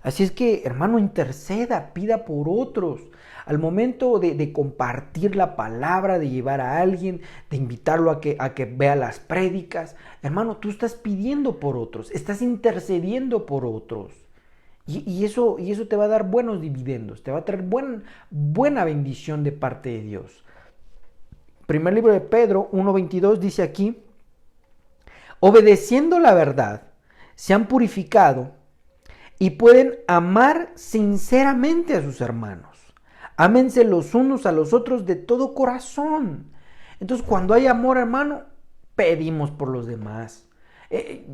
Speaker 1: Así es que, hermano, interceda, pida por otros. Al momento de compartir la palabra, de llevar a alguien, de invitarlo a que vea las prédicas, hermano, tú estás pidiendo por otros, estás intercediendo por otros. Y eso te va a dar buenos dividendos, te va a traer buena bendición de parte de Dios. Primer libro de Pedro 1:22 dice aquí, obedeciendo la verdad, se han purificado y pueden amar sinceramente a sus hermanos. Ámense los unos a los otros de todo corazón. Entonces, cuando hay amor, hermano, pedimos por los demás.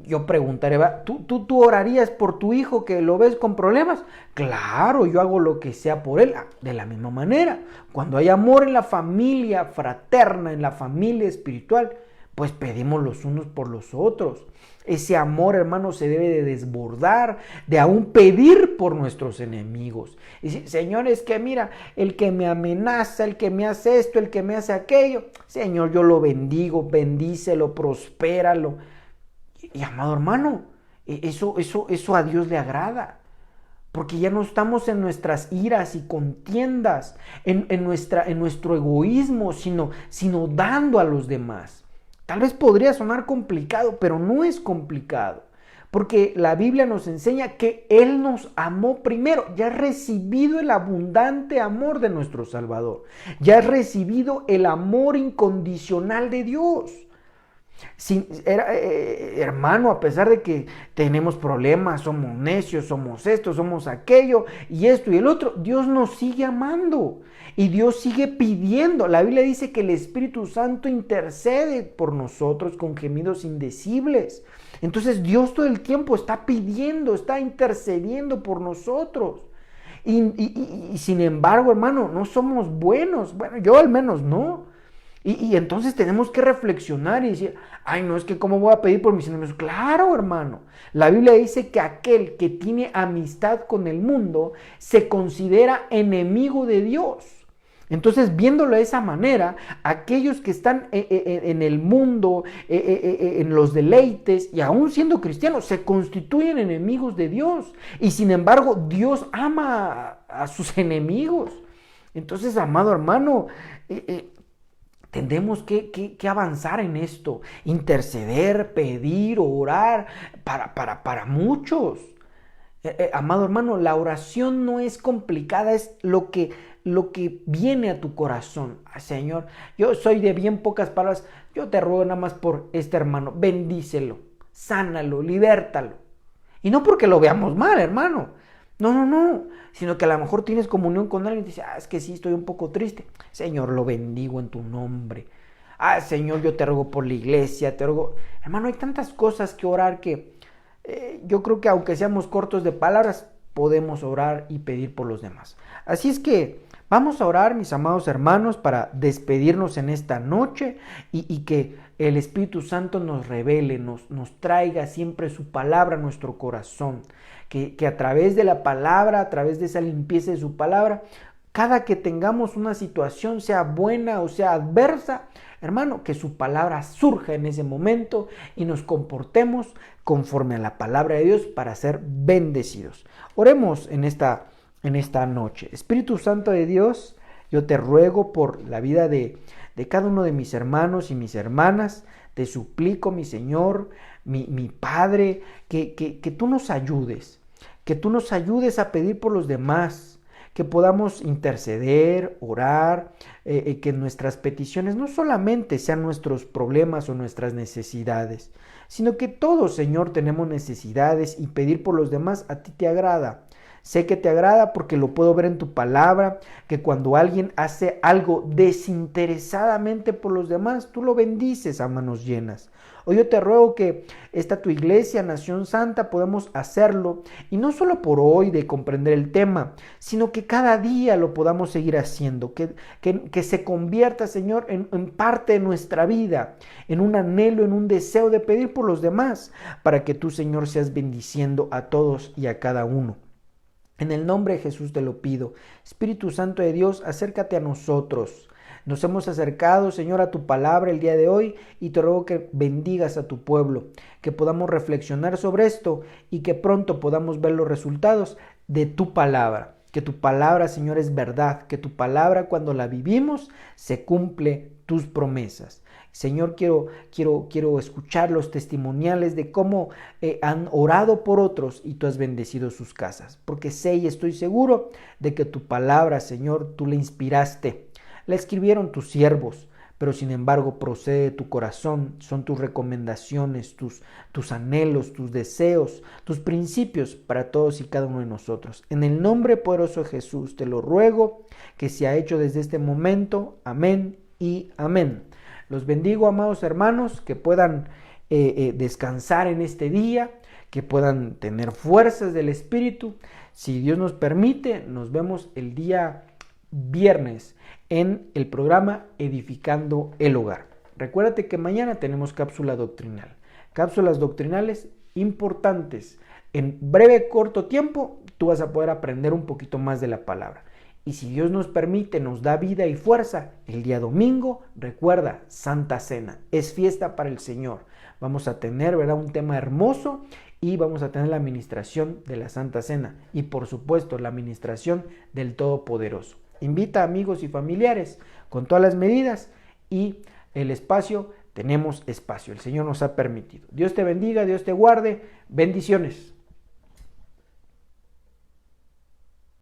Speaker 1: Yo preguntaré, ¿tú orarías por tu hijo que lo ves con problemas? Claro, yo hago lo que sea por él. De la misma manera, cuando hay amor en la familia fraterna, en la familia espiritual, pues pedimos los unos por los otros. Ese amor, hermano, se debe de desbordar, de aún pedir por nuestros enemigos. Y decir, Señor, es que mira, el que me amenaza, el que me hace esto, el que me hace aquello, Señor, yo lo bendigo, bendícelo, prospéralo. Y amado hermano, eso a Dios le agrada. Porque ya no estamos en nuestras iras y contiendas, en nuestro egoísmo, sino dando a los demás. Tal vez podría sonar complicado, pero no es complicado. Porque la Biblia nos enseña que Él nos amó primero. Ya has recibido el abundante amor de nuestro Salvador. Ya has recibido el amor incondicional de Dios. Hermano, a pesar de que tenemos problemas, somos necios, somos esto, somos aquello, y esto y el otro, Dios nos sigue amando y Dios sigue pidiendo. La Biblia dice que el Espíritu Santo intercede por nosotros con gemidos indecibles. Entonces Dios todo el tiempo está pidiendo, está intercediendo por nosotros. Y sin embargo, hermano, no somos buenos. Bueno, yo al menos no. Y entonces tenemos que reflexionar y decir, ay, no, es que ¿cómo voy a pedir por mis enemigos? Claro, hermano. La Biblia dice que aquel que tiene amistad con el mundo se considera enemigo de Dios. Entonces, viéndolo de esa manera, aquellos que están en el mundo, en los deleites, y aún siendo cristianos, se constituyen enemigos de Dios. Y sin embargo, Dios ama a sus enemigos. Entonces, amado hermano, tenemos que avanzar en esto, interceder, pedir, orar para muchos. Amado hermano, la oración no es complicada, es lo que viene a tu corazón. Señor, yo soy de bien pocas palabras, yo te ruego nada más por este hermano, bendícelo, sánalo, libértalo. Y no porque lo veamos mal, hermano. No, sino que a lo mejor tienes comunión con alguien y dices, es que sí, estoy un poco triste. Señor, lo bendigo en tu nombre. Señor, yo te ruego por la iglesia, te ruego. Hermano, hay tantas cosas que orar que yo creo que aunque seamos cortos de palabras, podemos orar y pedir por los demás. Así es que vamos a orar, mis amados hermanos, para despedirnos en esta noche y que el Espíritu Santo nos revele, nos traiga siempre su palabra a nuestro corazón. Que a través de la palabra, a través de esa limpieza de su palabra, cada que tengamos una situación, sea buena o sea adversa, hermano, que su palabra surja en ese momento y nos comportemos conforme a la palabra de Dios para ser bendecidos. Oremos en esta noche. Espíritu Santo de Dios, yo te ruego por la vida de cada uno de mis hermanos y mis hermanas. Te suplico, mi Señor, mi Padre, que tú nos ayudes. Que tú nos ayudes a pedir por los demás. Que podamos interceder, orar, que nuestras peticiones no solamente sean nuestros problemas o nuestras necesidades, sino que todos, Señor, tenemos necesidades y pedir por los demás a ti te agrada. Sé que te agrada porque lo puedo ver en tu palabra, que cuando alguien hace algo desinteresadamente por los demás, tú lo bendices a manos llenas. Hoy yo te ruego que esta tu iglesia, Nación Santa, podamos hacerlo, y no solo por hoy de comprender el tema, sino que cada día lo podamos seguir haciendo, que se convierta, Señor, en parte de nuestra vida, en un anhelo, en un deseo de pedir por los demás, para que tú, Señor, seas bendiciendo a todos y a cada uno. En el nombre de Jesús te lo pido. Espíritu Santo de Dios, acércate a nosotros. Nos hemos acercado, Señor, a tu palabra el día de hoy y te ruego que bendigas a tu pueblo, que podamos reflexionar sobre esto y que pronto podamos ver los resultados de tu palabra. Que tu palabra, Señor, es verdad, que tu palabra cuando la vivimos se cumple tus promesas. Señor, quiero escuchar los testimoniales de cómo han orado por otros y tú has bendecido sus casas. Porque sé y estoy seguro de que tu palabra, Señor, tú la inspiraste. La escribieron tus siervos, pero sin embargo procede de tu corazón. Son tus recomendaciones, tus anhelos, tus deseos, tus principios para todos y cada uno de nosotros. En el nombre poderoso de Jesús te lo ruego, que se ha hecho desde este momento. Amén y amén. Los bendigo, amados hermanos, que puedan descansar en este día, que puedan tener fuerzas del Espíritu. Si Dios nos permite, nos vemos el día viernes en el programa Edificando el Hogar. Recuérdate que mañana tenemos cápsula doctrinal. Cápsulas doctrinales importantes. En breve, corto tiempo, tú vas a poder aprender un poquito más de la palabra. Y si Dios nos permite, nos da vida y fuerza, el día domingo, recuerda, Santa Cena, es fiesta para el Señor. Vamos a tener, ¿verdad?, un tema hermoso y vamos a tener la administración de la Santa Cena y por supuesto la administración del Todopoderoso. Invita a amigos y familiares con todas las medidas y el espacio, tenemos espacio, el Señor nos ha permitido. Dios te bendiga, Dios te guarde, bendiciones.